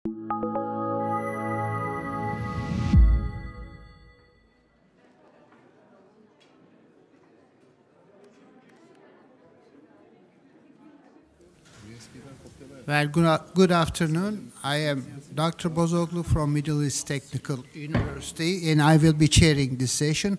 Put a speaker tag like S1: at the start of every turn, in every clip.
S1: Well, good afternoon. I am Dr. Bozoglu from Middle East Technical University, and I will be chairing this session.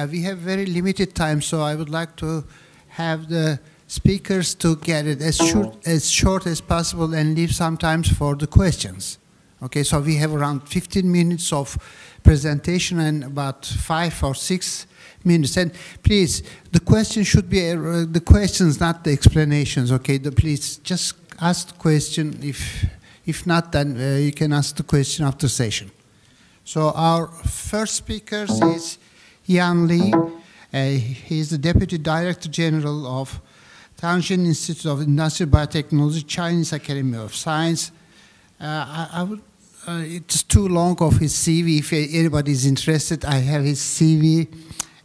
S1: We have very limited time, so I would like to have the speakers to get it as short as possible and leave some time for the questions. Okay, so we have around 15 minutes of presentation and about 5 or 6 minutes. And please, the questions should be the questions, not the explanations. Okay, please just ask the question. If not, then you can ask the question after session. So our first speaker is Yan Li. He is the Deputy Director General of Tianjin Institute of Industrial Biotechnology, Chinese Academy of Science. It's too long of his CV. If anybody is interested, I have his CV.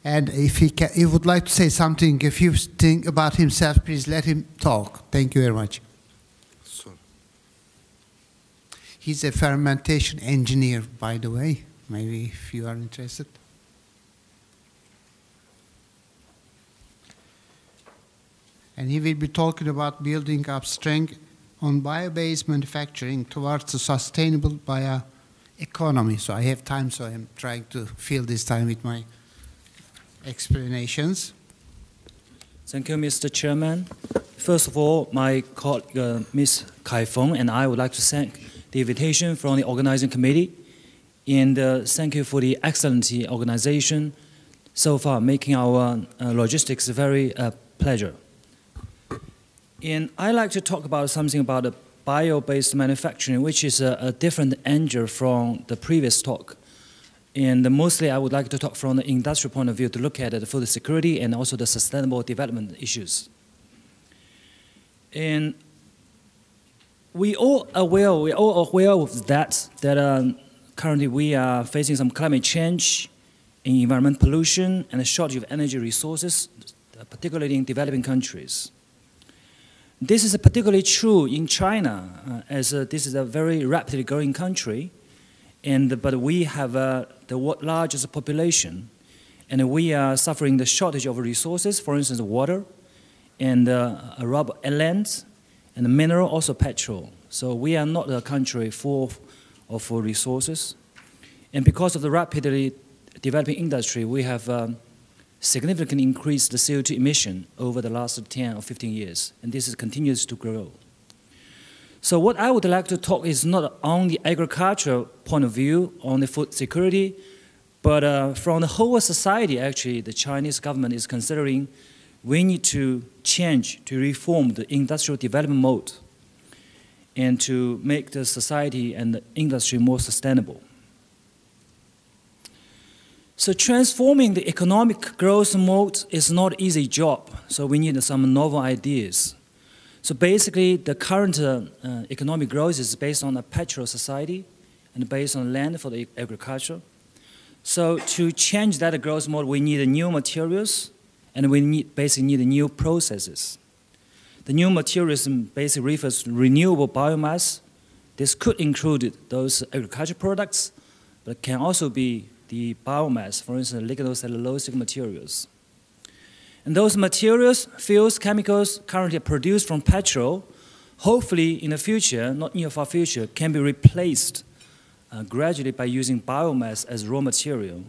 S1: And if he would like to say something, if you think about himself, please let him talk. Thank you very much. Sorry. He's a fermentation engineer, by the way, maybe if you are interested. And he will be talking about building up strength on bio-based manufacturing towards a sustainable bioeconomy. So I have time, so I'm trying to fill this time with my explanations.
S2: Thank you, Mr. Chairman. First of all, my colleague, Ms. Kai Feng, and I would like to thank the invitation from the organizing committee, and thank you for the excellent organization so far, making our logistics a very pleasure. And I'd like to talk about something about the bio-based manufacturing, which is a different angle from the previous talk. And mostly I would like to talk from the industrial point of view to look at the food security and also the sustainable development issues. And we're all aware of that currently we are facing some climate change, environment pollution, and a shortage of energy resources, particularly in developing countries. This is particularly true in China, as this is a very rapidly growing country, but we have the world's largest population, and we are suffering the shortage of resources, for instance, water, and rubber, land, and mineral, also petrol. So we are not a country full of resources. And because of the rapidly developing industry, we have significantly increased the CO2 emission over the last 10 or 15 years, and this continues to grow. So what I would like to talk is not on the agricultural point of view on the food security, but from the whole society, actually, the Chinese government is considering we need to change, to reform the industrial development mode and to make the society and the industry more sustainable. So transforming the economic growth mode is not an easy job, so we need some novel ideas. So basically, the current economic growth is based on a petrol society and based on land for the agriculture. So to change that growth mode, we need new materials, and we basically need new processes. The new materials basically refers to renewable biomass. This could include those agricultural products, but it can also be the biomass, for instance, lignocellulosic materials. And those materials, fuels, chemicals currently produced from petrol, hopefully in the future, not near far future, can be replaced gradually by using biomass as raw material.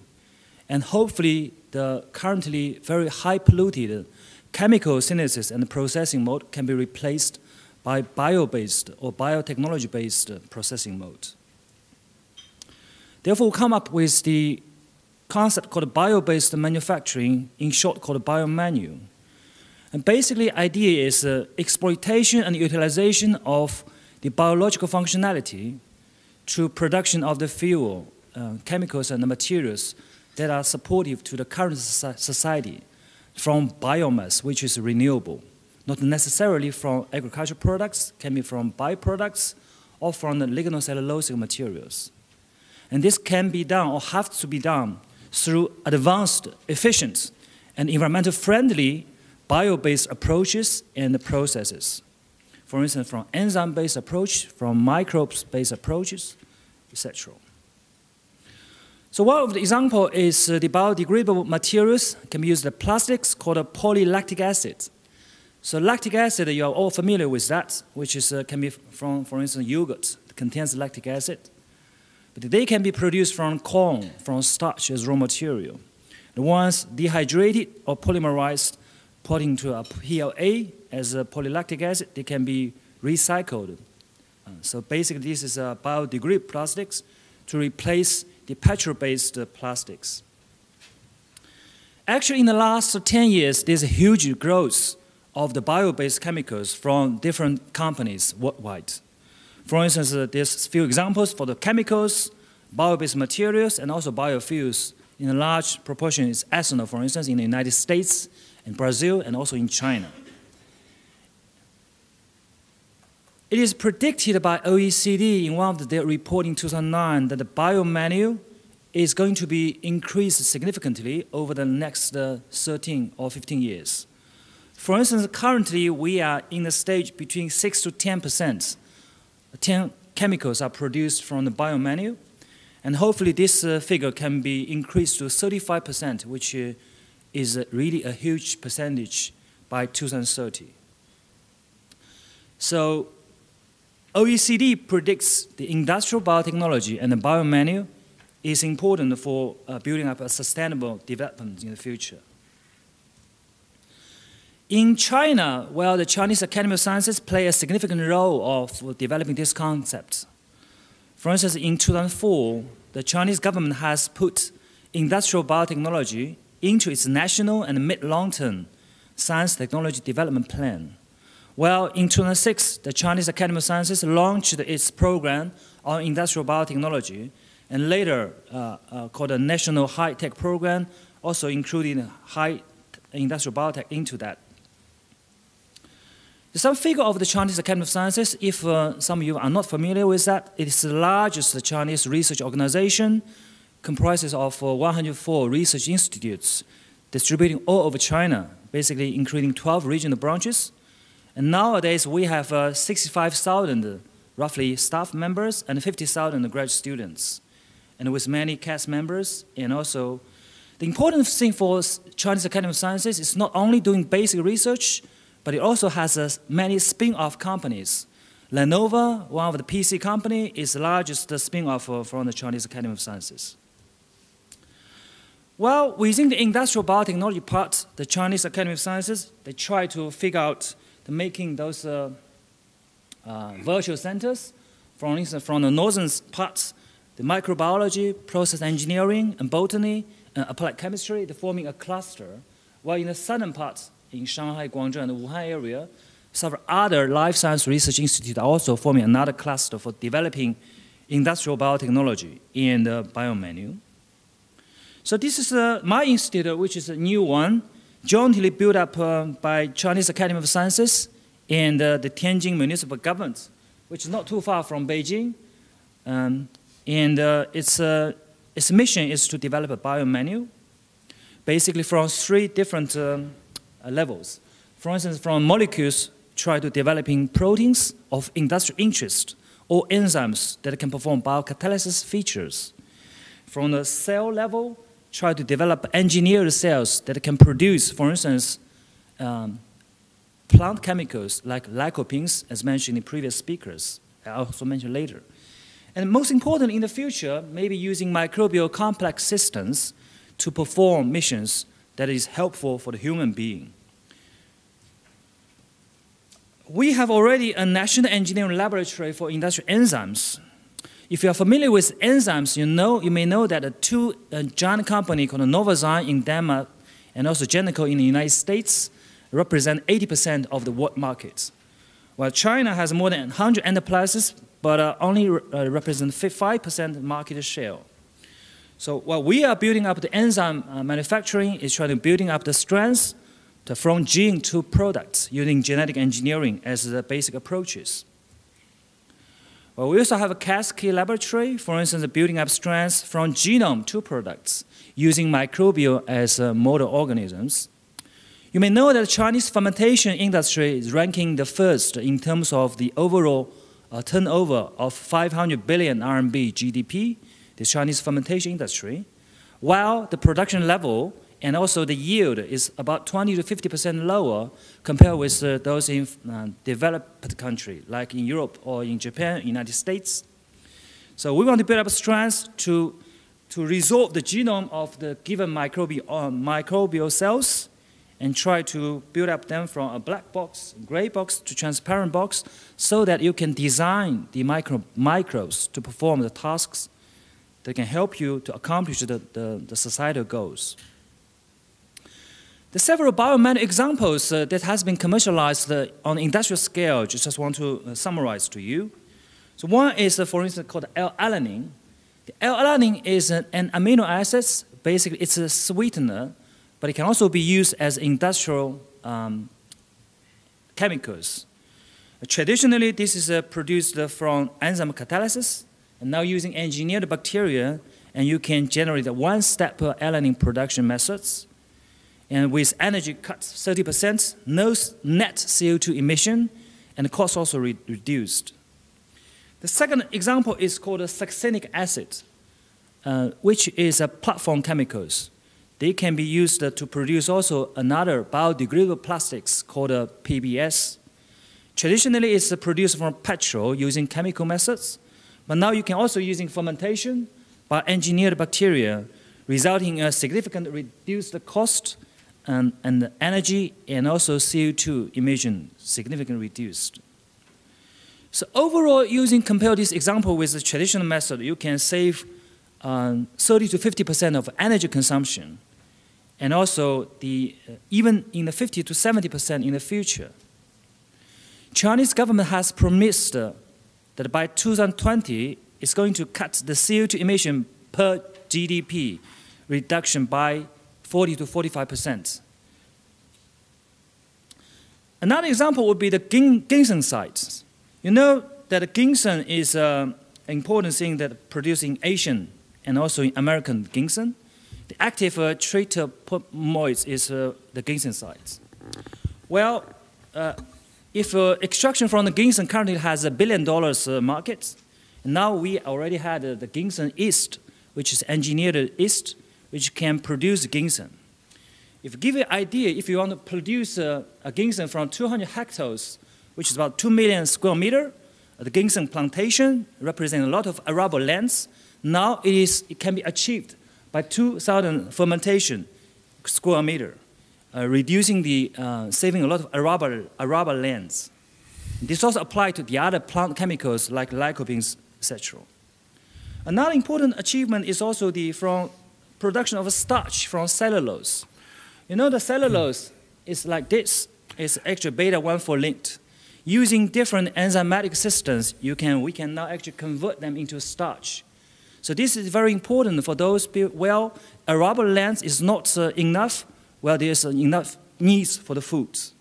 S2: And hopefully the currently very high polluted chemical synthesis and processing mode can be replaced by bio-based or biotechnology-based processing mode. Therefore, we come up with the concept called bio-based manufacturing, in short called biomanu. And basically, the idea is exploitation and utilization of the biological functionality through production of the fuel, chemicals, and the materials that are supportive to the current society from biomass, which is renewable. Not necessarily from agricultural products, can be from byproducts, or from the lignocellulosic materials. And this can be done or have to be done through advanced, efficient, and environmental-friendly bio-based approaches and processes. for instance, from enzyme-based approach, from microbes-based approaches, etc. So one of the examples is the biodegradable materials can be used as plastics called polylactic acid. So lactic acid, you are all familiar with that, which is, can be from, for instance, yogurt. It contains lactic acid. But they can be produced from corn, from starch as raw material. And once dehydrated or polymerized, put into a PLA as a polylactic acid, they can be recycled. So basically, this is a biodegradable plastics to replace the petrol-based plastics. Actually, in the last 10 years, there's a huge growth of the bio-based chemicals from different companies worldwide. For instance, there's a few examples for the chemicals, bio-based materials, and also biofuels. In a large proportion is ethanol, for instance, in the United States, in Brazil, and also in China. It is predicted by OECD in one of their reports in 2009 that the biomenu is going to be increased significantly over the next 13 or 15 years. For instance, currently we are in the stage between 6 to 10%. 10 chemicals are produced from the biomenu, and hopefully this figure can be increased to 35%, which is really a huge percentage by 2030. So OECD predicts the industrial biotechnology and the biomenu is important for building up a sustainable development in the future. In China, well, the Chinese Academy of Sciences play a significant role of developing this concept. For instance, in 2004, the Chinese government has put industrial biotechnology into its national and mid-long-term science technology development plan. Well, in 2006, the Chinese Academy of Sciences launched its program on industrial biotechnology, and later called the National High-Tech Program, also including high industrial biotech into that. Some figure of the Chinese Academy of Sciences, if some of you are not familiar with that, it is the largest Chinese research organization, comprises of 104 research institutes distributing all over China, basically including 12 regional branches. And nowadays we have 65,000 roughly staff members and 50,000 graduate students, and with many cast members. And also the important thing for Chinese Academy of Sciences is not only doing basic research, but it also has many spin-off companies. Lenovo, one of the PC company, is the largest spin-off from the Chinese Academy of Sciences. Well, within the industrial biotechnology part, the Chinese Academy of Sciences, they try to figure out the making those virtual centers. For instance, from the northern parts, the microbiology, process engineering, and botany, and applied chemistry, they're forming a cluster. While in the southern parts, in Shanghai, Guangzhou, and the Wuhan area, several other life science research institutes are also forming another cluster for developing industrial biotechnology in the biomenu. So this is my institute, which is a new one, jointly built up by Chinese Academy of Sciences and the Tianjin municipal government, which is not too far from Beijing. Its mission is to develop a biomenu, basically from 3 different levels. For instance, from molecules, try to developing proteins of industrial interest or enzymes that can perform biocatalysis features. From the cell level, try to develop engineered cells that can produce, for instance, plant chemicals like lycopene, as mentioned in previous speakers. I also mentioned later. And most important in the future, maybe using microbial complex systems to perform missions that is helpful for the human being. We have already a national engineering laboratory for industrial enzymes. If you are familiar with enzymes, you may know that 2 giant companies called Novozymes in Denmark and also Genomics in the United States represent 80% of the world market. While China has more than 100 enterprises, but only represent 5% market share. So while we are building up the enzyme manufacturing, is trying to building up the strengths from gene to products using genetic engineering as the basic approaches. Well, we also have a Cascade laboratory, for instance, building up strengths from genome to products using microbial as model organisms. You may know that the Chinese fermentation industry is ranking the first in terms of the overall turnover of 500 billion RMB GDP, the Chinese fermentation industry, while the production level and also the yield is about 20 to 50% lower compared with those in developed countries, like in Europe or in Japan, United States. So we want to build up strength to resolve the genome of the given microbial cells and try to build up them from a black box, gray box to transparent box so that you can design the microbes to perform the tasks that can help you to accomplish the societal goals. The several biomanual examples that has been commercialized on industrial scale, just want to summarize to you. So one is, for instance, called L-alanine. The L-alanine is an amino acid. Basically, it's a sweetener, but it can also be used as industrial chemicals. Traditionally, this is produced from enzyme catalysis, and now using engineered bacteria, and you can generate a one-step alanine production methods. And with energy cuts 30%, no net CO2 emission, and the cost also reduced. The second example is called succinic acid, which is a platform chemicals. They can be used to produce also another biodegradable plastics called PBS. Traditionally, it's produced from petrol using chemical methods, but now you can also using fermentation by engineered bacteria, resulting in a significant reduced cost and the energy and also CO2 emission significantly reduced. So overall, compare this example with the traditional method, you can save 30 to 50% of energy consumption, and also even in the 50 to 70% in the future. Chinese government has promised that by 2020, it's going to cut the CO2 emission per GDP reduction by 40 to 45%. Another example would be the ginseng sites. You know that ginseng is an important thing that producing Asian and also in American ginseng. The active tritomoids is the ginseng sites. Well, if extraction from the ginseng currently has $1 billion market, now we already had the ginseng yeast, which is engineered yeast, which can produce ginseng. If you give you an idea, if you want to produce a ginseng from 200 hectares, which is about 2 million square meters, the ginseng plantation represents a lot of arable lands. Now it can be achieved by 2,000 fermentation square meter, reducing saving a lot of arable lands. This also applies to the other plant chemicals like lycopenes, etc. Another important achievement is also from production of starch from cellulose. You know the cellulose is like this. It's actually beta-1,4 linked. Using different enzymatic systems, we can now actually convert them into starch. So this is very important for those people where arable lands is not enough, where there's enough needs for the foods.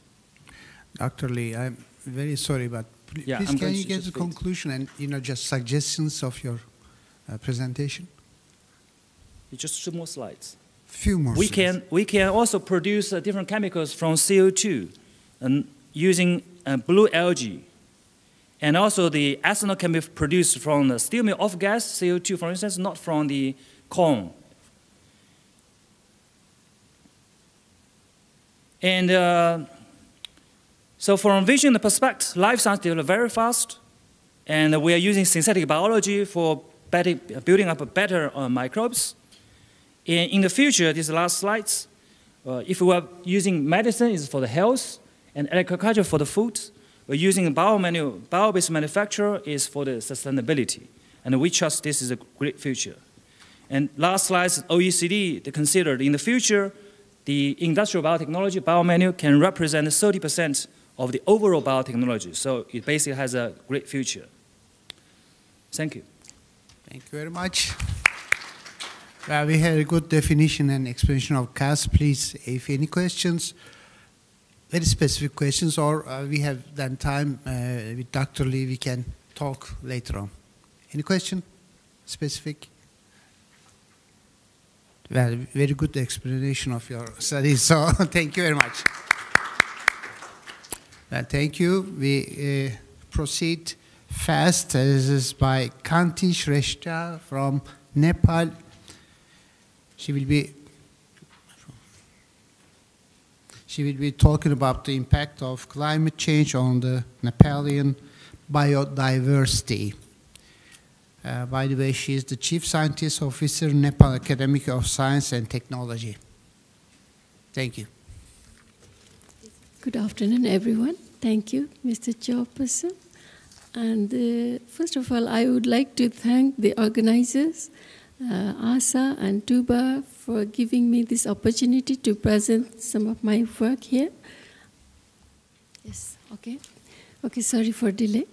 S1: Dr. Lee, I'm very sorry, but please can you get the conclusion and just suggestions of your presentation?
S2: Just 2 more slides.
S1: Few more.
S2: We can also produce different chemicals from CO2 and using blue algae. And also the ethanol can be produced from the steel mill off gas, CO2 for instance, not from the corn. And so from vision perspective, life science developed very fast, and we are using synthetic biology for building up better microbes. In the future, these last slides, if we are using medicine, it's for the health, and agriculture for the food. We're using bio-based manufacture is for the sustainability, and we trust this is a great future. And last slide, OECD, they considered in the future, the industrial biotechnology, biomanu, can represent 30% of the overall biotechnology. So it basically has a great future. Thank you.
S1: Thank you very much. Well, we had a good definition and explanation of CAS. Please, if any questions, very specific questions, or we have then time with Dr. Lee, we can talk later on. Any question? Specific? Well, very good explanation of your study, so thank you very much. Well, thank you. We proceed fast. This is by Kanti Shrestha from Nepal. She will be talking about the impact of climate change on the Nepalian biodiversity. By the way, she is the Chief Scientist Officer, Nepal Academy of Science and Technology. Thank you.
S3: Good afternoon, everyone. Thank you, Mr. Chairperson. And first of all, I would like to thank the organizers, AASSA and TÜBA, for giving me this opportunity to present some of my work here. Yes, okay. Okay, sorry for delay.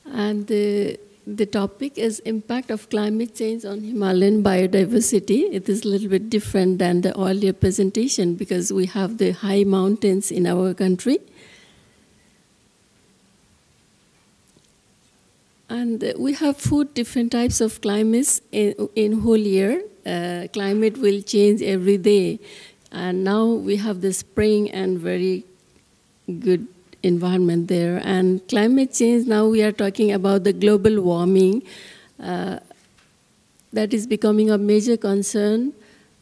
S3: And the topic is impact of climate change on Himalayan biodiversity. It is a little bit different than the earlier presentation because we have the high mountains in our country. And we have 4 different types of climates in whole year. Climate will change every day. And now we have the spring and very good environment there. And climate change, now we are talking about the global warming. That is becoming a major concern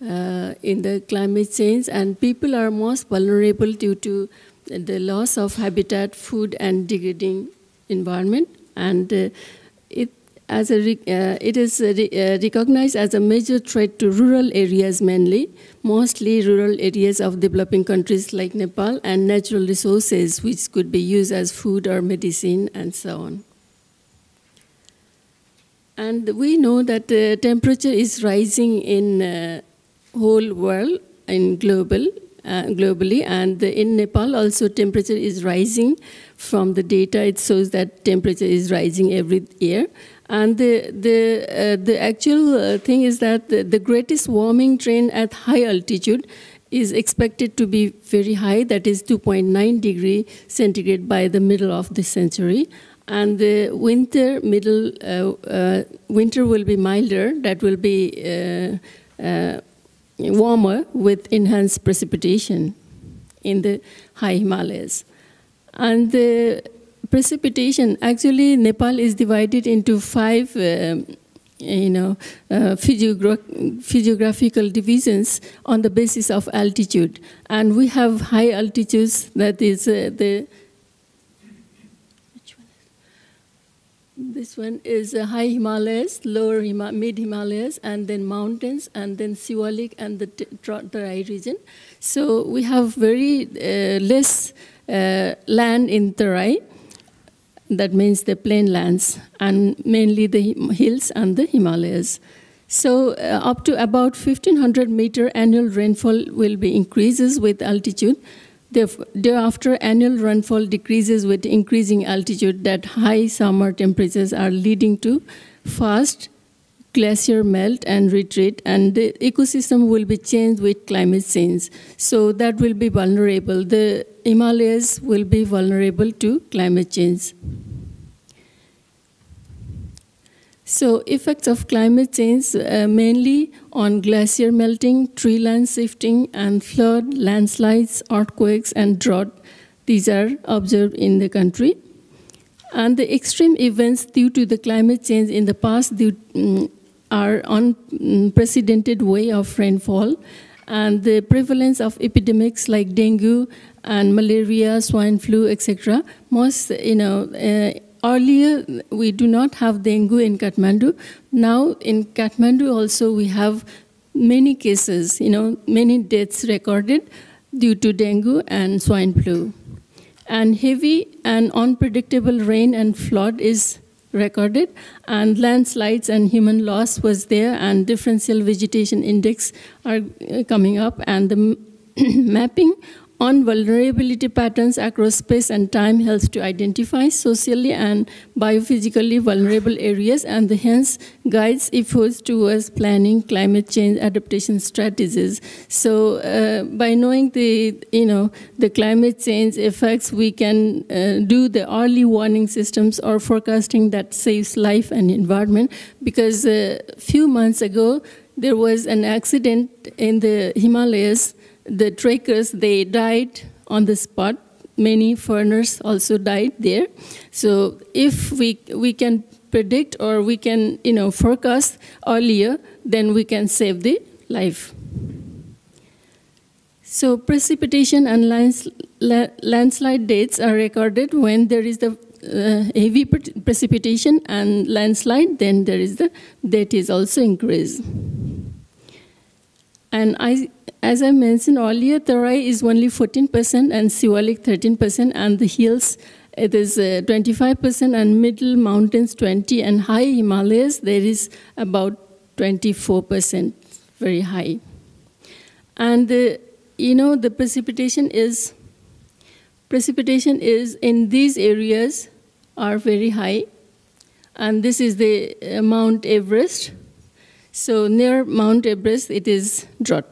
S3: in the climate change. And people are most vulnerable due to the loss of habitat, food, and degrading environment. And it is recognized as a major threat to rural areas mainly, mostly rural areas of developing countries like Nepal, and natural resources which could be used as food or medicine and so on. And we know that the temperature is rising in whole world, in globally, and in Nepal also temperature is rising. From the data, it shows that temperature is rising every year. And the actual thing is that the greatest warming trend at high altitude is expected to be very high, that is 2.9 degrees centigrade by the middle of the century. And the winter will be milder, that will be warmer with enhanced precipitation in the high Himalayas. And the precipitation, actually Nepal is divided into 5 physiographical divisions on the basis of altitude. And we have high altitudes, that is this one is high Himalayas, lower mid Himalayas, and then mountains, and then Siwalik and the Terai region. So we have very less land in Terai. That means the plain lands, and mainly the hills and the Himalayas. So up to about 1,500 meter annual rainfall will be increases with altitude. Thereafter, annual rainfall decreases with increasing altitude. That high summer temperatures are leading to fast glacier melt and retreat, and the ecosystem will be changed with climate change. So that will be vulnerable. The Himalayas will be vulnerable to climate change. So effects of climate change mainly on glacier melting, tree line shifting, and flood, landslides, earthquakes, and drought. These are observed in the country. And the extreme events due to the climate change in the past are unprecedented way of rainfall, and the prevalence of epidemics like dengue and malaria, swine flu, etc. Most, earlier we do not have dengue in Kathmandu. Now in Kathmandu also we have many cases, many deaths recorded due to dengue and swine flu. And heavy and unpredictable rain and flood is recorded, and landslides and human loss was there, and differential vegetation index are coming up, and the mapping on vulnerability patterns across space and time helps to identify socially and biophysically vulnerable areas, and hence guides efforts towards planning climate change adaptation strategies. So by knowing the climate change effects, we can do the early warning systems or forecasting that saves life and environment. Because a few months ago, there was an accident in the Himalayas. The trekkers, they died on the spot. Many foreigners also died there. So if we can predict or we can forecast earlier, then we can save the life. So precipitation and landslide dates are recorded when there is the heavy precipitation and landslide, then there is the date is also increased. And as I mentioned earlier, Tarai is only 14% and Siwalik 13%, and the hills it is 25%, and middle mountains 20%, and high Himalayas there is about 24%, very high. And the precipitation is in these areas are very high, and this is the Mount Everest. So near Mount Everest, it is drought.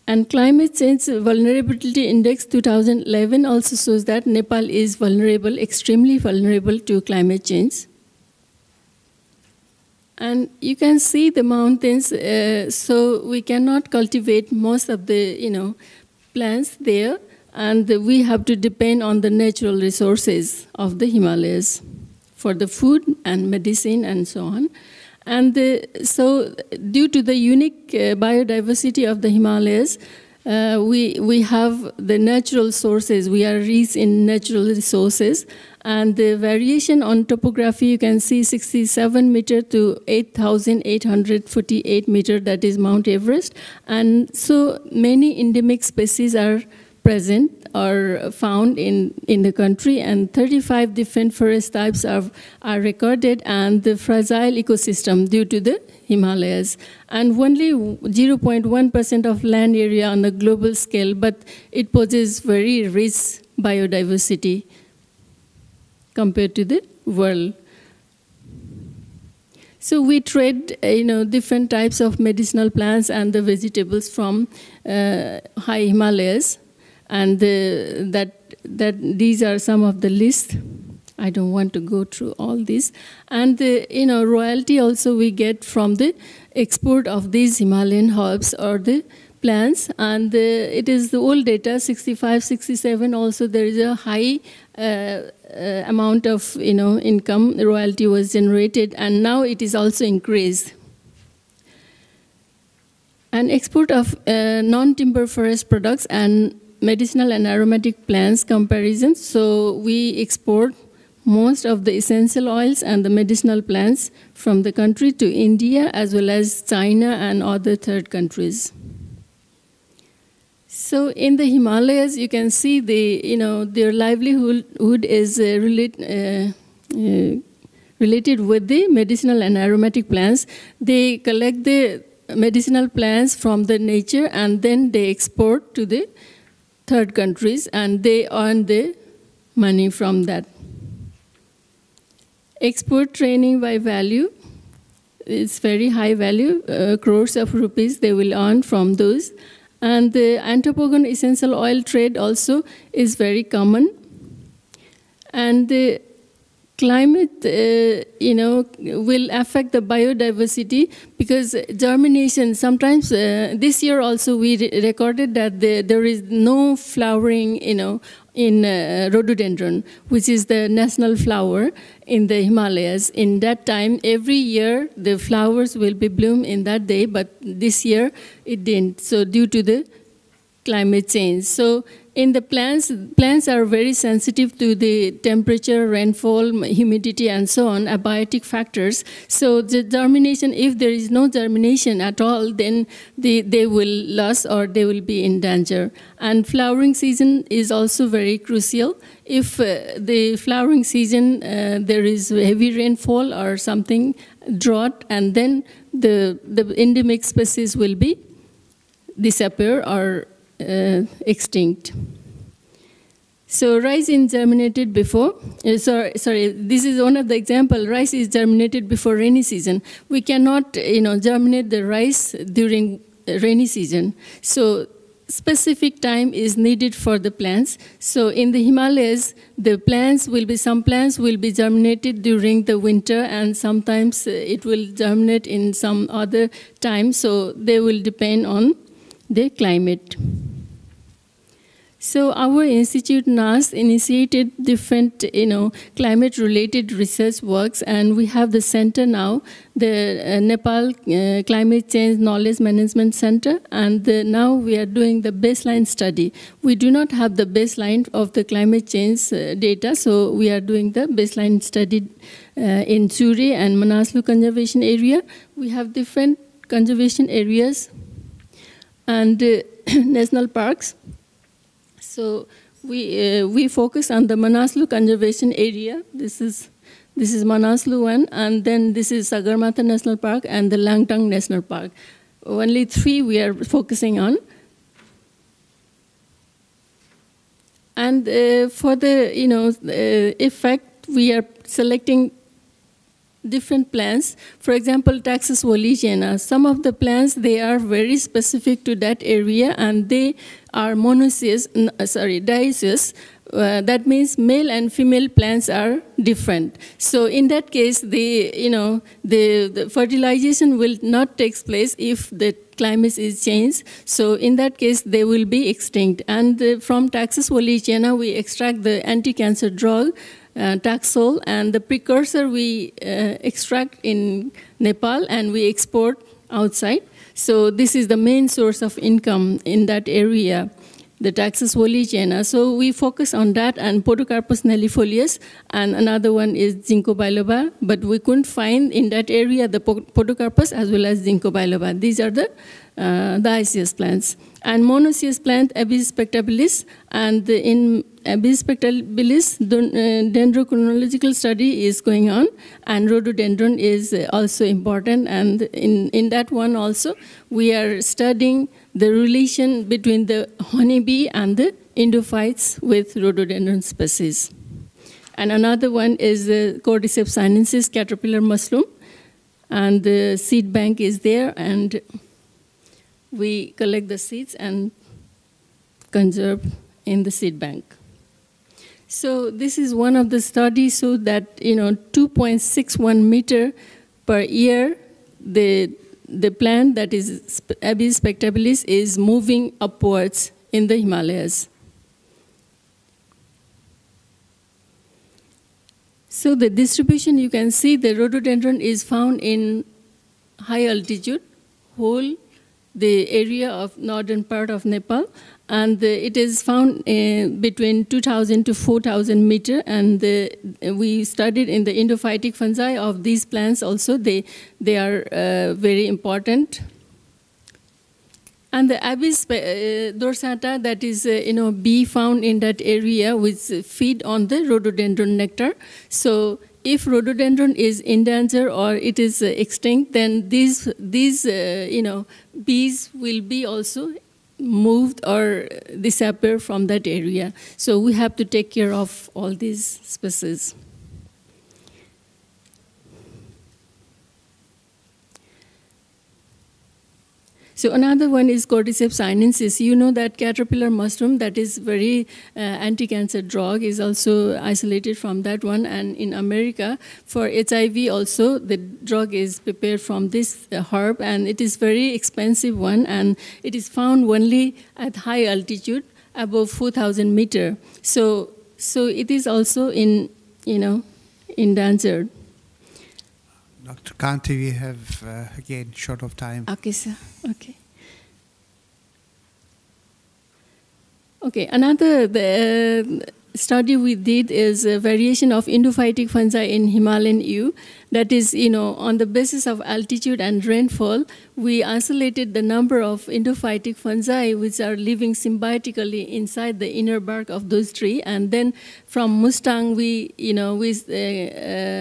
S3: And Climate Change Vulnerability Index 2011 also shows that Nepal is vulnerable, extremely vulnerable to climate change. And you can see the mountains, so we cannot cultivate most of the plants there, and we have to depend on the natural resources of the Himalayas for the food and medicine and so on. And so due to the unique biodiversity of the Himalayas, we have the natural sources. We are rich in natural resources. And the variation on topography, you can see 67 meter to 8,848 meter, that is Mount Everest. And so many endemic species are present or found in the country, and 35 different forest types are recorded, and the fragile ecosystem due to the Himalayas. And only 0.1% of land area on a global scale, but it poses very rich biodiversity compared to the world. So we trade, different types of medicinal plants and the vegetables from high Himalayas. And these are some of the lists. I don't want to go through all these. And royalty also we get from the export of these Himalayan herbs or the plants. And it is the old data, 65, 67. Also there is a high amount of income royalty was generated, and now it is also increased. And export of non-timber forest products and medicinal and aromatic plants comparison. So we export most of the essential oils and the medicinal plants from the country to India as well as China and other third countries. So in the Himalayas, you can see their livelihood is related with the medicinal and aromatic plants. They collect the medicinal plants from the nature and then they export to the third countries, and they earn the money from that. Export training by value, it's very high value, crores of rupees they will earn from those. And the anthropogon essential oil trade also is very common. And the climate, will affect the biodiversity because germination, sometimes this year also we recorded that there is no flowering, in rhododendron, which is the national flower in the Himalayas. In that time, every year the flowers will be bloom in that day, but this year it didn't, so due to the climate change. So in the plants are very sensitive to the temperature, rainfall, humidity, and so on, abiotic factors. So the germination, if there is no germination at all, then they will lose or they will be in danger. And flowering season is also very crucial. If the flowering season, there is heavy rainfall or something, drought, and then the endemic species will be disappear or extinct. So rice is germinated before, sorry, this is one of the example. Rice is germinated before rainy season. We cannot, germinate the rice during rainy season. So specific time is needed for the plants. So in the Himalayas, some plants will be germinated during the winter, and sometimes it will germinate in some other time. So they will depend on the climate. So our institute, NAS, initiated different, climate-related research works, and we have the center now, the Nepal Climate Change Knowledge Management Center, and now we are doing the baseline study. We do not have the baseline of the climate change data, so we are doing the baseline study in Suri and Manaslu Conservation Area. We have different conservation areas and national parks. So we focus on the Manaslu Conservation Area. This is Manaslu one, and then this is Sagarmatha National Park and the Langtang National Park. Only 3 we are focusing on. And for the effect, we are selecting different plants. For example, Taxus wallichiana. Some of the plants, they are very specific to that area, and they are dioecious. That means male and female plants are different. So in that case, the fertilization will not take place if the climate is changed. So in that case, they will be extinct. And from Taxus wallichiana, we extract the anti-cancer drug, Taxol, and the precursor we extract in Nepal and we export outside. So this is the main source of income in that area, the Taxus wallichiana. So we focus on that and Podocarpus nellifolius, and another one is Ginkgo biloba, but we couldn't find in that area the Podocarpus as well as Ginkgo biloba. These are the dioecious plants. And monoecious plant, Abies spectabilis, and in Abies spectabilis, dendrochronological study is going on, and rhododendron is also important. And in that one also, we are studying the relation between the honeybee and the endophytes with rhododendron species. And another one is the Cordyceps sinensis caterpillar mushroom, and the seed bank is there, and we collect the seeds and conserve in the seed bank. So this is one of the studies, so that 2.61 meter per year, the plant that is Abies spectabilis is moving upwards in the Himalayas. So the distribution, you can see the rhododendron is found in high altitude, whole the area of northern part of Nepal, and it is found between 2,000 to 4,000 meter, and we studied in the endophytic fungi of these plants also. They are very important. And the Abies dorsata, that is bee found in that area, which feed on the rhododendron nectar. So if rhododendron is endangered or it is extinct, then these bees will be also moved or disappear from that area. So we have to take care of all these species. So another one is Cordyceps sinensis. You know that caterpillar mushroom that is very anti-cancer drug is also isolated from that one. And in America, for HIV also, the drug is prepared from this herb, and it is very expensive one, and it is found only at high altitude, above 4,000 meter. So it is also endangered.
S1: Dr. Kanti, we have, again, short of time.
S3: Okay, sir. Okay. Okay, another study we did is a variation of endophytic fungi in Himalayan yew. That is, on the basis of altitude and rainfall, we isolated the number of endophytic fungi which are living symbiotically inside the inner bark of those trees. And then from Mustang, we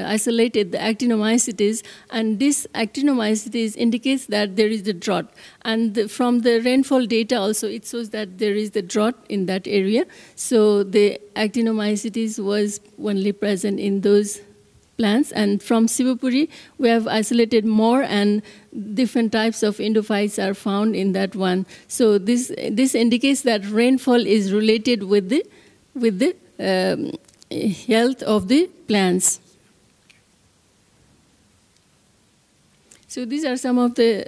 S3: isolated the actinomycetes, and this actinomycetes indicates that there is a drought. And from the rainfall data also, it shows that there is the drought in that area. So the actinomycetes was only present in those plants. And from Sivapuri, we have isolated more, and different types of endophytes are found in that one. So this indicates that rainfall is related with the health of the plants. So these are some of the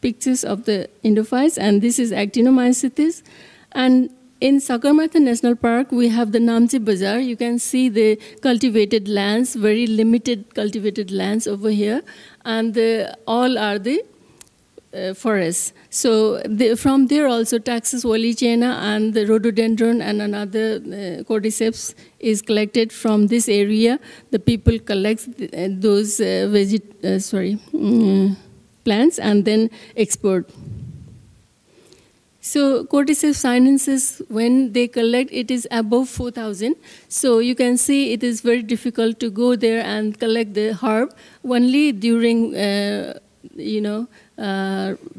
S3: pictures of the endophytes, and this is Actinomycetes. And in Sagarmatha National Park, we have the Namche Bazaar. You can see the cultivated lands, very limited cultivated lands over here, and all are the forests. So from there also Taxus wallichiana and the rhododendron and another cordyceps is collected from this area. The people collect those plants and then export. So cordyceps sinensis, when they collect, it is above 4,000. So you can see it is very difficult to go there and collect the herb. Only during,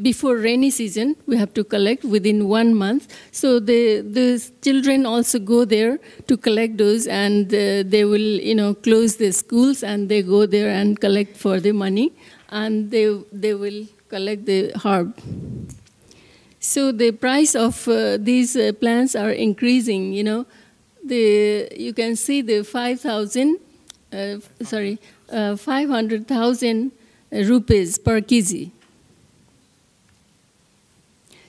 S3: before rainy season, we have to collect within 1 month. So the children also go there to collect those, and they will, close the schools, and they go there and collect for the money, and they will collect the herb. So the price of these plants are increasing. You can see the 500,000 rupees per kg.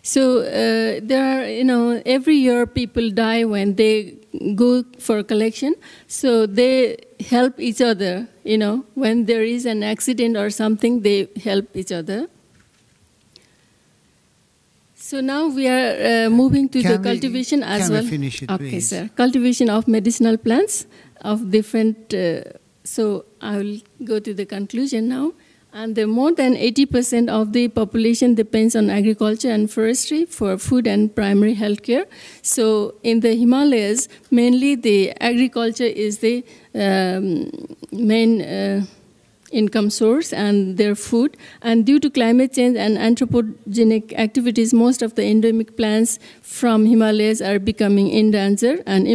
S3: So there are, every year people die when they go for collection. So they help each other. When there is an accident or something, they help each other. So now we are moving to the cultivation as well. Can we
S1: finish it,
S3: okay,
S1: please?
S3: Sir. Cultivation of medicinal plants of different. So I will go to the conclusion now. And more than 80% of the population depends on agriculture and forestry for food and primary health care. So in the Himalayas, mainly the agriculture is the main income source and their food. And due to climate change and anthropogenic activities, most of the endemic plants from Himalayas are becoming endangered, and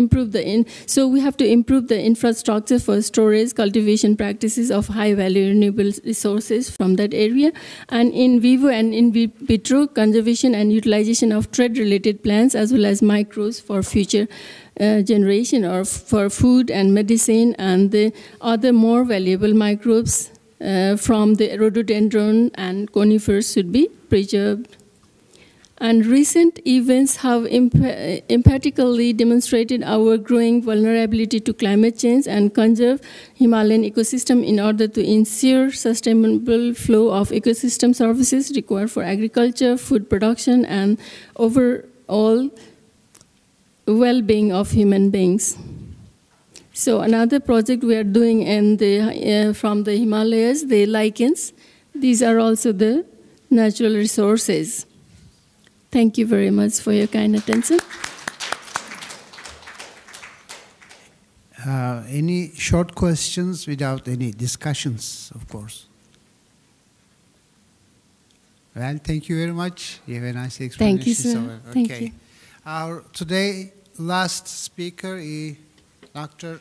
S3: so we have to improve the infrastructure for storage, cultivation practices of high-value renewable resources from that area, and in vivo and in vitro conservation and utilization of trade-related plants as well as microbes for future generation, or for food and medicine, and the other more valuable microbes from the rhododendron and conifers should be preserved. And recent events have emphatically demonstrated our growing vulnerability to climate change and conserve Himalayan ecosystem in order to ensure sustainable flow of ecosystem services required for agriculture, food production, and overall well-being of human beings. So another project we are doing from the Himalayas, the lichens. These are also the natural resources. Thank you very much for your kind attention.
S1: Any short questions without any discussions, of course? Well, thank you very much. You have a nice explanation.
S3: Thank you, sir.
S1: Okay.
S3: Thank you.
S1: Our today last speaker is Dr.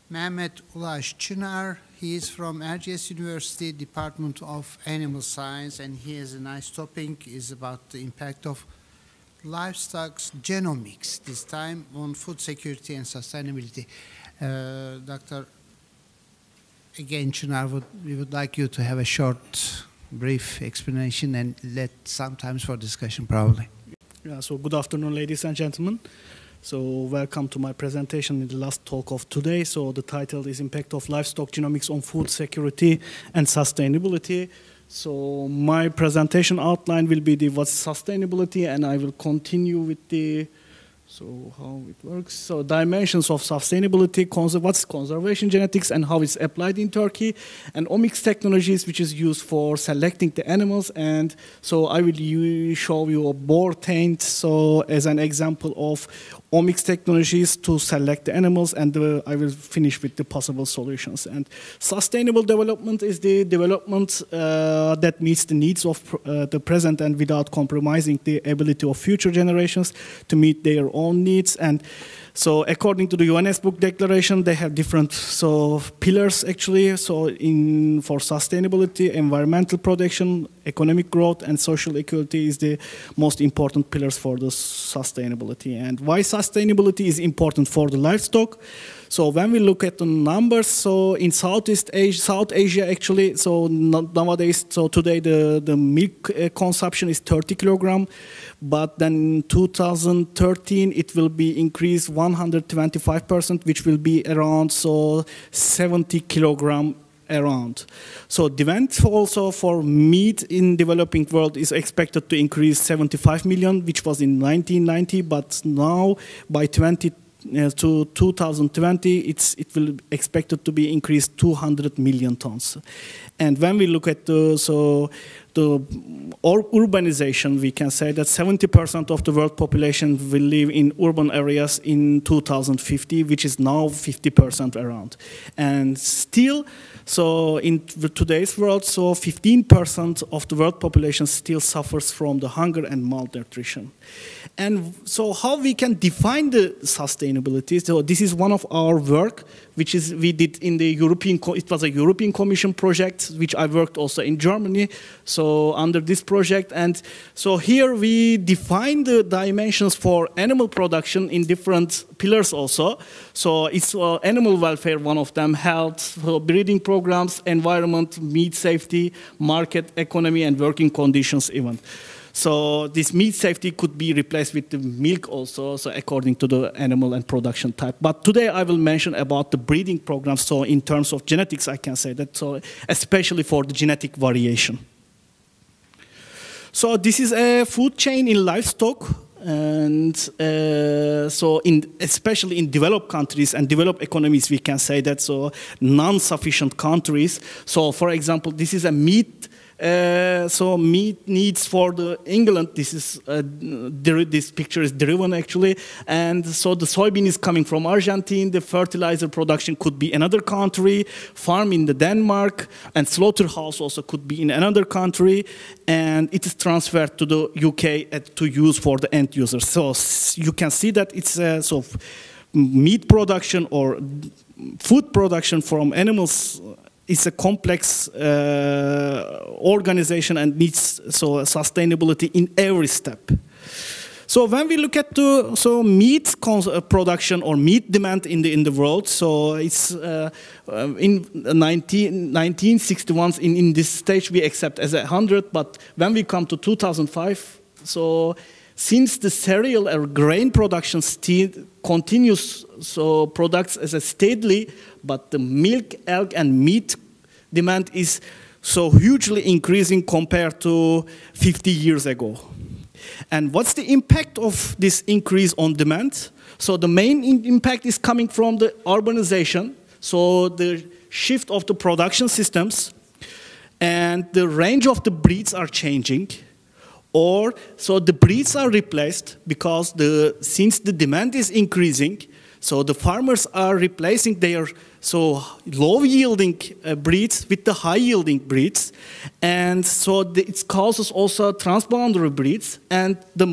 S1: Mehmet Ulaş Çınar. He is from Erciyes University Department of Animal Science, and he has a nice topic is about the impact of livestock's genomics, this time on food security and sustainability. Dr. Again, Çınar, we would like you to have a short, brief explanation and let some time for discussion probably.
S4: Yeah, so good afternoon, ladies and gentlemen. So welcome to my presentation in the last talk of today. So the title is Impact of Livestock Genomics on Food Security and Sustainability. So my presentation outline will be what's sustainability, and I will continue with the how it works. So dimensions of sustainability, what's conservation genetics and how it's applied in Turkey, and omics technologies, which is used for selecting the animals. And so I will show you a boar taint, so as an example of omics technologies to select the animals, and I will finish with the possible solutions. And sustainable development is the development that meets the needs of the present and without compromising the ability of future generations to meet their own needs. And So according to the UNESCO Declaration, they have different pillars actually. So for sustainability, environmental protection, economic growth, and social equality is the most important pillars for the sustainability. And why sustainability is important for the livestock? So when we look at the numbers, so in South Asia actually, so nowadays, so today the milk consumption is 30 kilogram, but then in 2013 it will be increased 125%, which will be around 70 kilogram around. So demand also for meat in developing world is expected to increase 75 million, which was in 1990, but now by 2020, it will expected to be increased 200 million tons. And when we look at the urbanization, we can say that 70% of the world population will live in urban areas in 2050, which is now 50% around. And still, so in today's world, 15% of the world population still suffers from the hunger and malnutrition. And so how we can define the sustainability? So this is one of our work, which is we did in the it was a European Commission project, which I worked also in Germany, so under this project. And so here we define the dimensions for animal production in different pillars also. So it's animal welfare, one of them, health, breeding programs, environment, meat safety, market, economy, and working conditions even. So this meat safety could be replaced with the milk also, so according to the animal and production type. But today I will mention about the breeding program. So in terms of genetics, I can say that, so especially for the genetic variation. So this is a food chain in livestock. And so especially in developed countries and developed economies, we can say that, so non-sufficient countries. So for example, this is a meat. So meat needs for the England, this is this picture is driven actually, and so the soybean is coming from Argentina, the fertilizer production could be another country, farm in the Denmark, and slaughterhouse also could be in another country, and it is transferred to the UK to use for the end users. So you can see that it's meat production or food production from animals. It's a complex organization and needs sustainability in every step. So when we look at the meat production or meat demand in the world, so it's in 1961 in this stage we accept as 100, but when we come to 2005, so since the cereal or grain production still continues, so products as a steadily, but the milk, egg, and meat demand is so hugely increasing compared to 50 years ago. And what's the impact of this increase on demand? So the main impact is coming from the urbanization, so the shift of the production systems, and the range of the breeds are changing. Or so the breeds are replaced because since the demand is increasing, so the farmers are replacing their low-yielding breeds with the high-yielding breeds, and so it causes also transboundary breeds. And the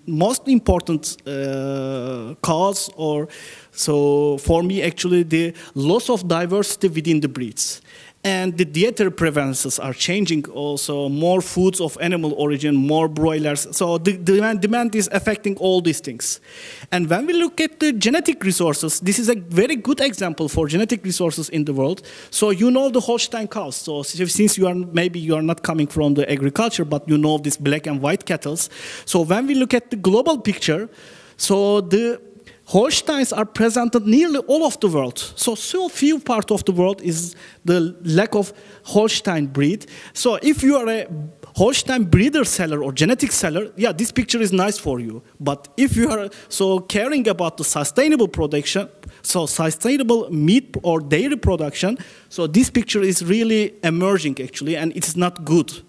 S4: most important cause, or so for me actually, the loss of diversity within the breeds. And the dietary preferences are changing also, more foods of animal origin, more broilers. So the demand is affecting all these things. And when we look at the genetic resources, this is a very good example for genetic resources in the world. So you know the Holstein cows. So since maybe you are not coming from the agriculture, but you know these black and white cattle. So when we look at the global picture, so the Holsteins are present in nearly all of the world. So few part of the world is the lack of Holstein breed. So if you are a Holstein breeder seller or genetic seller, yeah, this picture is nice for you. But if you are caring about the sustainable production, so sustainable meat or dairy production, so this picture is really emerging actually, and it's not good.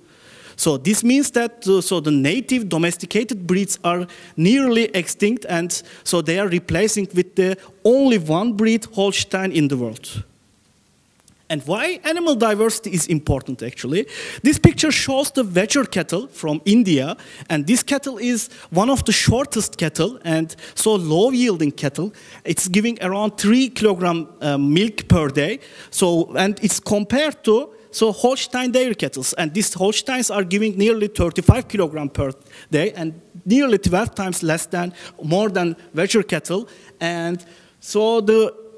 S4: So this means that the native domesticated breeds are nearly extinct, and so they are replacing with the only one breed, Holstein, in the world. And why animal diversity is important, actually? This picture shows the Vajra cattle from India, and this cattle is one of the shortest cattle and so low-yielding cattle. It's giving around 3 kilogram milk per day. So, and it's compared to Holstein dairy cattle, and these Holsteins are giving nearly 35 kilogram per day, and nearly 12 times more than Vajra cattle. And so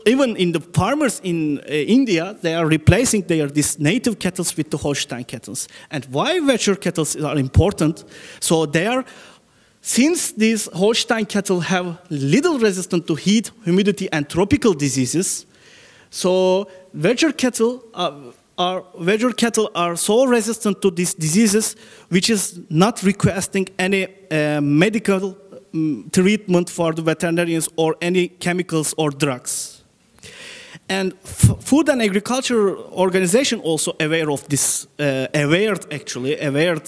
S4: even in the farmers in India, they are replacing these native cattle with the Holstein cattle. And why Vajra cattle are important? So since these Holstein cattle have little resistance to heat, humidity, and tropical diseases, so Vajra cattle are so resistant to these diseases, which is not requesting any medical treatment for the veterinarians or any chemicals or drugs. And Food and Agriculture Organization also aware of this, aware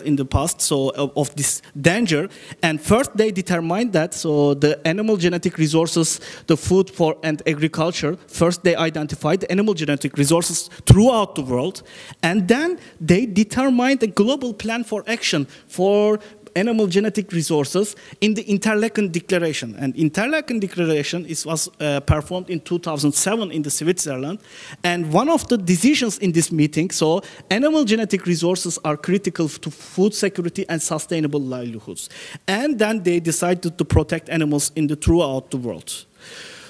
S4: in the past, so of this danger. And first they determined that, so the animal genetic resources, the food for and agriculture, first they identified the animal genetic resources throughout the world. And then they determined a global plan for action for animal genetic resources in the Interlaken Declaration. And Interlaken Declaration was performed in 2007 in Switzerland. And one of the decisions in this meeting, so animal genetic resources are critical to food security and sustainable livelihoods. And then they decided to protect animals throughout the world.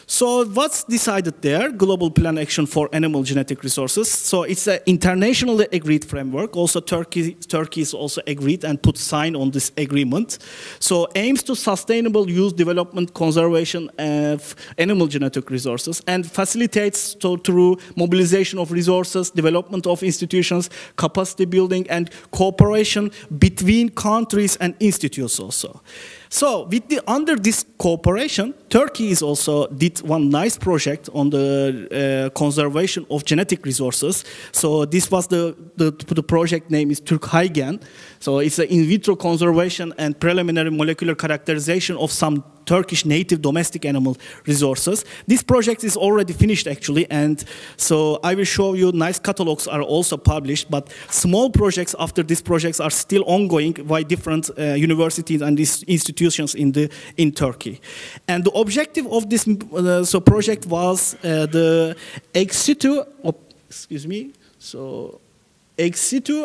S4: So what's decided there? Global Plan Action for Animal Genetic Resources. So it's an internationally agreed framework. Also Turkey is also agreed and put sign on this agreement. So aims to sustainable use, development, conservation of animal genetic resources, and facilitates through mobilization of resources, development of institutions, capacity building, and cooperation between countries and institutes also. So under this cooperation, Turkey is also did one nice project on the conservation of genetic resources. So this was the project name is Türkhaygen. So it's an in vitro conservation and preliminary molecular characterization of some Turkish native domestic animal resources. This project is already finished actually, and so I will show you nice catalogs are also published, but small projects after these projects are still ongoing by different universities and institutions in Turkey. And the objective of this project was the ex situ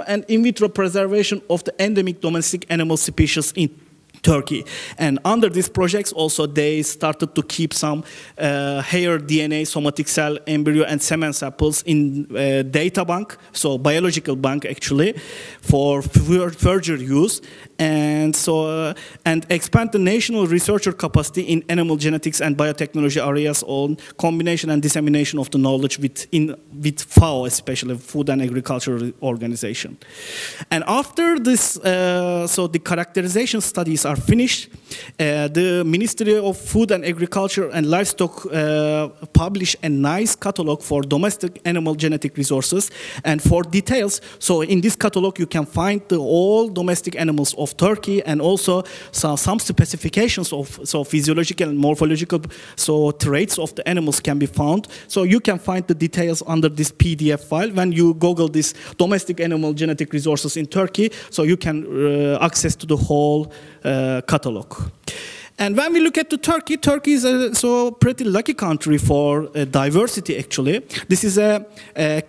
S4: and in vitro preservation of the endemic domestic animal species in Turkey. And under these projects also they started to keep some hair DNA, somatic cell, embryo and semen samples in data bank, so biological bank actually, for further use, and so and expand the national researcher capacity in animal genetics and biotechnology areas on combination and dissemination of the knowledge with FAO, especially Food and Agriculture Organization. And after this, so the characterization studies are finished, the Ministry of Food and Agriculture and Livestock published a nice catalog for domestic animal genetic resources. And for details, so in this catalog you can find all domestic animals of Turkey, and also some specifications of physiological and morphological traits of the animals can be found. So you can find the details under this PDF file. When you Google this domestic animal genetic resources in Turkey, so you can access to the whole catalog. And when we look at Turkey, Turkey is a pretty lucky country for diversity actually. This is a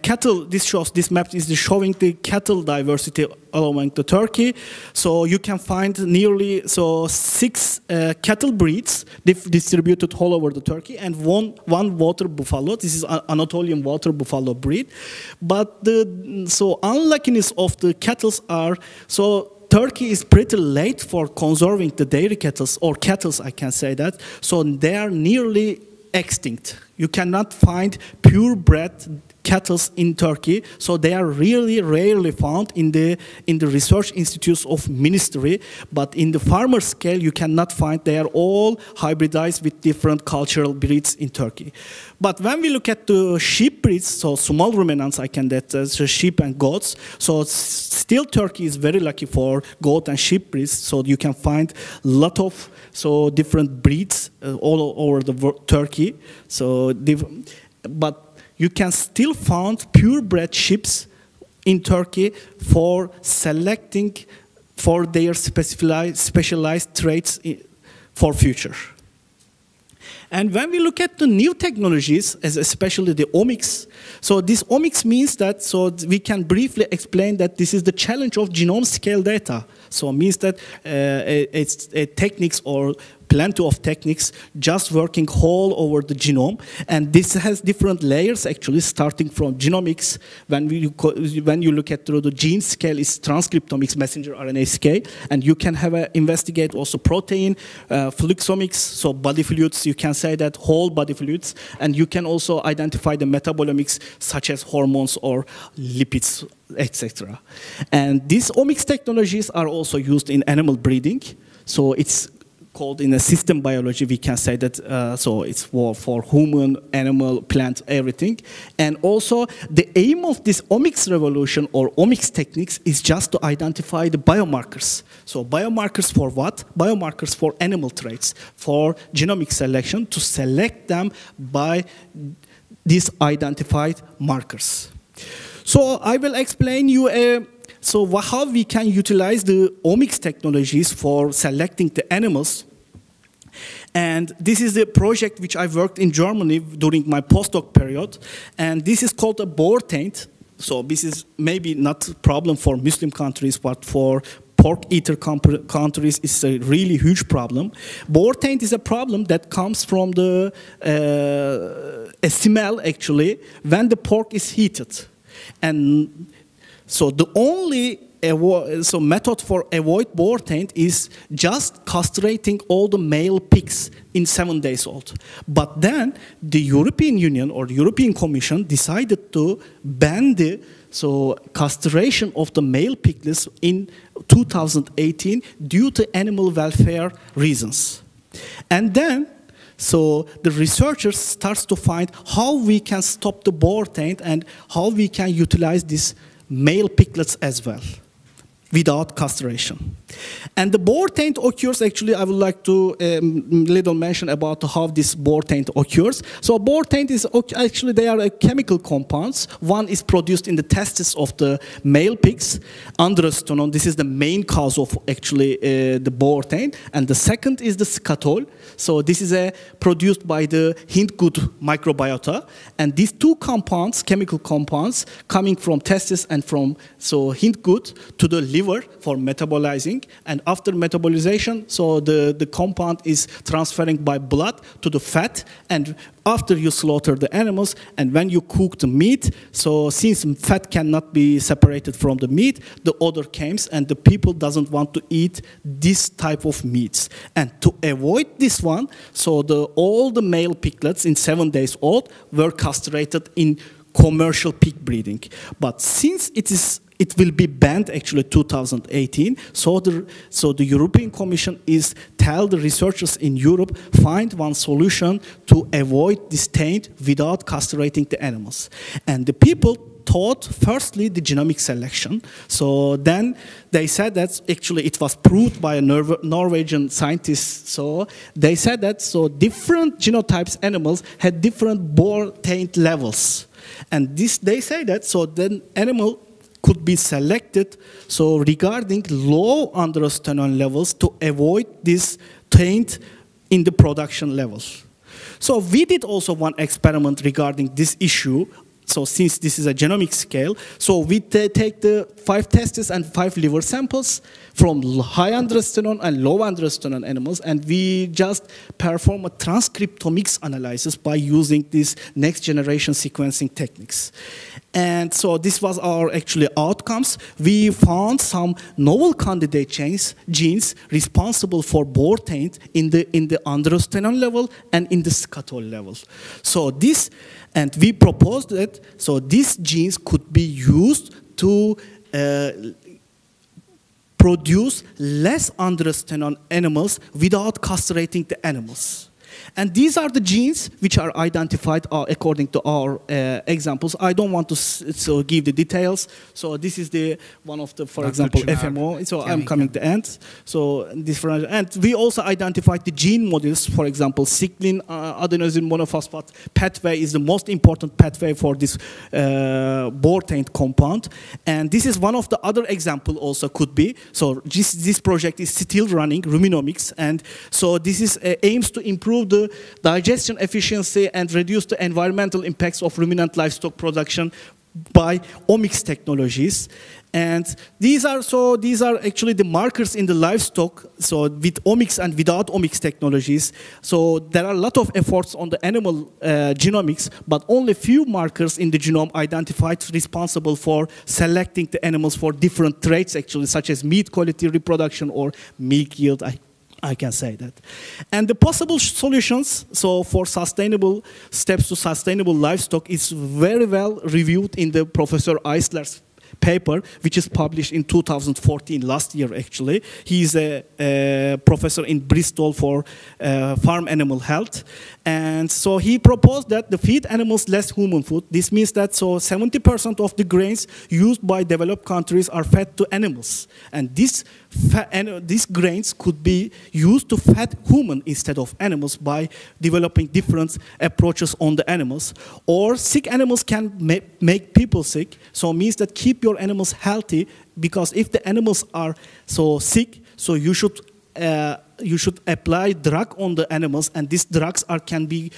S4: cattle, this map is showing the cattle diversity along the Turkey. So you can find nearly 6 cattle breeds distributed all over the Turkey, and one water buffalo. This is Anatolian water buffalo breed. But the unluckiness of the cattle are Turkey is pretty late for conserving the dairy cattle, or cattle, I can say that. So they are nearly extinct. You cannot find purebred cattle in Turkey, so they are really rarely found in the research institutes of ministry. But in the farmer scale, you cannot find. They are all hybridized with different cultural breeds in Turkey. But when we look at the sheep breeds, so small ruminants, so sheep and goats. So still Turkey is very lucky for goat and sheep breeds. So you can find a lot of different breeds all over the Turkey. So but you can still find purebred sheep in Turkey for selecting for their specialized traits for future. And when we look at the new technologies, especially the omics, so this omics means that, so we can briefly explain that this is the challenge of genome scale data. So it means that it's techniques or plenty of techniques just working whole over the genome, and this has different layers actually, starting from genomics. When you look at through the gene scale, is transcriptomics, messenger RNA scale, and you can have investigate also protein, fluxomics, so body fluids. You can say that whole body fluids, and you can also identify the metabolomics such as hormones or lipids, etc. And these omics technologies are also used in animal breeding. So it's called in a system biology, we can say that, so it's for human, animal, plant, everything. And also the aim of this omics revolution or omics techniques is just to identify the biomarkers. So biomarkers for what? Biomarkers for animal traits, for genomic selection, to select them by these identified markers. So I will explain you so how we can utilize the omics technologies for selecting the animals. And this is the project which I worked in Germany during my postdoc period. And this is called a boar taint. So this is maybe not a problem for Muslim countries, but for pork eater countries it's a really huge problem. Boar taint is a problem that comes from the a smell actually when the pork is heated. And so the only method for avoid boar taint is just castrating all the male pigs in 7 days old. But then the European Union or the European Commission decided to ban the castration of the male piglets in 2018 due to animal welfare reasons. And then so the researchers starts to find how we can stop the boar taint and how we can utilize these male piglets as well without castration. And the boar taint occurs, actually I would like to little mention about how this boar taint occurs. So boar taint is actually, they are chemical compounds. One is produced in the testes of the male pigs, androstenone. This is the main cause of actually the boar taint. And the second is the scatol. So this is produced by the hindgut microbiota. And these two compounds, chemical compounds, coming from testes and from hindgut to the liver for metabolizing. And after metabolization, so the compound is transferring by blood to the fat. And after you slaughter the animals and when you cook the meat, so since fat cannot be separated from the meat, the odor comes and the people doesn't want to eat this type of meats. And to avoid this one, so all the male piglets in 7 days old were castrated in commercial pig breeding. But since it will be banned actually 2018. So the European Commission is tell the researchers in Europe find one solution to avoid this taint without castrating the animals. And the people thought firstly the genomic selection. So then they said that actually it was proved by a Norwegian scientist. So they said that different genotypes animals had different boar taint levels. And they say that then animal could be selected regarding low androstenone levels to avoid this taint in the production levels. So we did also one experiment regarding this issue. So since this is a genomic scale, so we take the 5 testes and 5 liver samples from high androstenone and low androstenone animals, and we just perform a transcriptomics analysis by using these next generation sequencing techniques. And so this was our actually outcomes. We found some novel candidate genes responsible for boar taint in the androstenone level and in the scatol level. So this, and we proposed that these genes could be used to produce less androstenone animals without castrating the animals. And these are the genes which are identified according to our examples. I don't want to give the details. So this is the one of the, for example, FMO. So I'm coming to the end. So different, and we also identified the gene models. For example, cyclin adenosine monophosphate pathway is the most important pathway for this bore-taint compound. And this is one of the other example also could be. So this project is still running, Ruminomics, and so this is aims to improve the digestion efficiency and reduce the environmental impacts of ruminant livestock production by omics technologies. And these are actually the markers in the livestock, so with omics and without omics technologies. So there are a lot of efforts on the animal genomics, but only few markers in the genome identified responsible for selecting the animals for different traits, actually, such as meat quality, reproduction, or milk yield. I can say that. And the possible solutions, so for sustainable steps to sustainable livestock, is very well reviewed in the Professor Eisler's paper, which is published in 2014, last year actually. He is a professor in Bristol for farm animal health. And so he proposed that the feed animals less human food. This means that so 70% of the grains used by developed countries are fed to animals. And these grains could be used to feed human instead of animals by developing different approaches on the animals. Or sick animals can make people sick. So it means that keep your animals healthy, because if the animals are so sick, so you should apply drug on the animals, and these drugs can be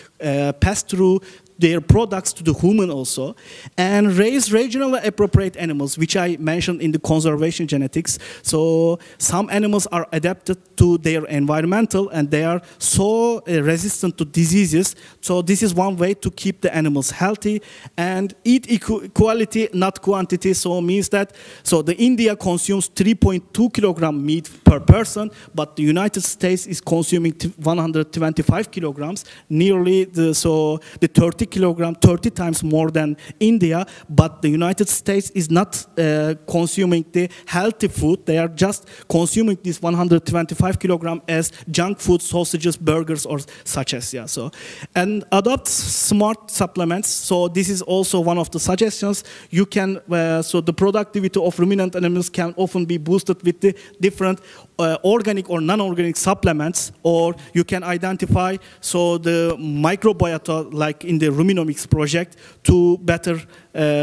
S4: passed through their products to the human also, and raise regionally appropriate animals, which I mentioned in the conservation genetics. So some animals are adapted to their environmental and they are so resistant to diseases. So this is one way to keep the animals healthy. And eat quality, not quantity, so means that so the India consumes 3.2 kilogram meat per person, but the United States is consuming 125 kilograms, nearly the 30 times more than India, but the United States is not consuming the healthy food. They are just consuming this 125 kilogram as junk food, sausages, burgers, or such as, yeah. So, and adopt smart supplements. So this is also one of the suggestions. You can, so the productivity of ruminant animals can often be boosted with the different organic or non-organic supplements, or you can identify so the microbiota, like in the Ruminomics project, to better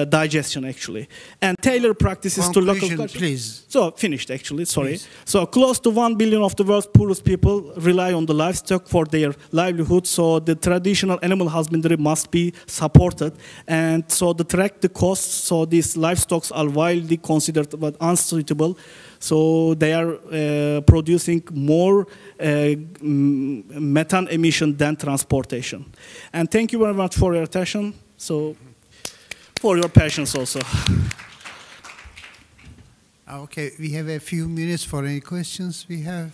S4: digestion actually, and tailor practices to local culture. Please. So finished actually, sorry. Please. So close to 1 billion of the world's poorest people rely on the livestock for their livelihood, so the traditional animal husbandry must be supported, and so to track the costs, so these livestock are widely considered but unsuitable. So they are producing more methane emission than transportation. And thank you very much for your attention. So for your patience also.
S1: Okay, we have a few minutes for any questions we have.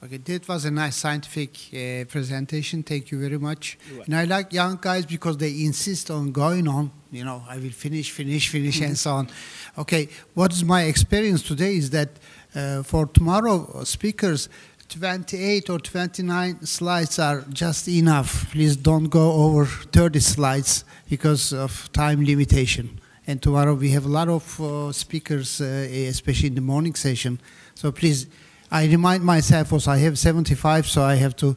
S1: Okay, that was a nice scientific presentation. Thank you very much. And I like young guys because they insist on going on. You know, I will finish, and so on. Okay, what is my experience today is that for tomorrow speakers, 28 or 29 slides are just enough. Please don't go over 30 slides because of time limitation. And tomorrow we have a lot of speakers, especially in the morning session. So please, I remind myself also I have 75, so I have to.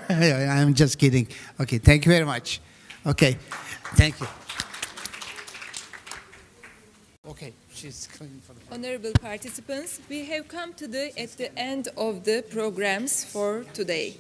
S1: I'm just kidding. Okay, thank you very much. Okay, thank you. Okay, she's coming for the.
S5: Honorable participants, we have come to at the end of the programs for today.